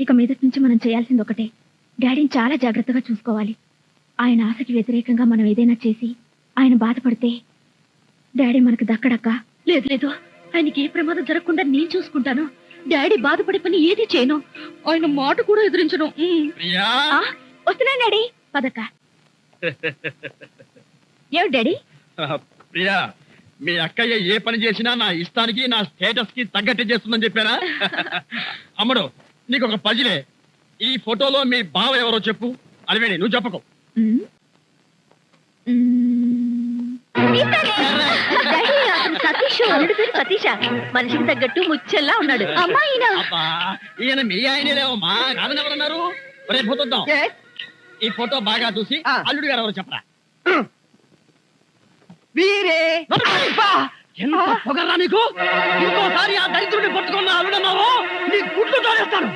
ఇక మీదటి నుంచి మనం చేయాల్సింది ఒకటే, డాడీని చాలా జాగ్రత్తగా చూసుకోవాలి. ఆయన ఆశకి వ్యతిరేకంగా మనం ఏదైనా చేసి ఆయన బాధపడితే డాడీ మనకు దక్కడక్క. లేదు లేదు, ఆయనకి ఏ ప్రమాదం జరగకుండా నేను చూసుకుంటాను. డాడీ బాధపడే పని ఏది చేయను. ఆయన మాట కూడా ఎదిరించను. ప్రియా ఆ, వస్తున్నాను డాడీ. పదక్క. ఏమిటి డాడీ? ప్రియా, మీ అక్కయ్య ఏ పని చేసినా నా ఇష్టానికి నా స్టేటస్ కి తగ్గట్టే చేస్తుందని చెప్పానా? అమ్మడు, నీకు ఒక పజిలే. ఈ ఫోటోలో మీ బావ ఎవరో చెప్పు. అలివేణి, నువ్వు చెప్పకు. మ్మ్. డాడీ, అతను సతీష్. అల్లుడి పేరు సతీష. మనిషికి తగ్గట్టు ముచ్చెల్లా ఉన్నాడు. అమ్మాయినా? అబ్బా, ఈయన మీ ఆయనలేవమ్మా, కాదని ఎవరన్నారు? రేపు పోతుందాం. ఈ ఫోటో బాగా చూసి అల్లుడు గారు ఎవరో చెప్పరా. వీరే ఎంత పొగరా నీకు? ఇంకోసారి ఆ దరిద్రుడిని పట్టుకున్న అల్లుడన్నావు, నీ గుడ్లు తోడేస్తాను.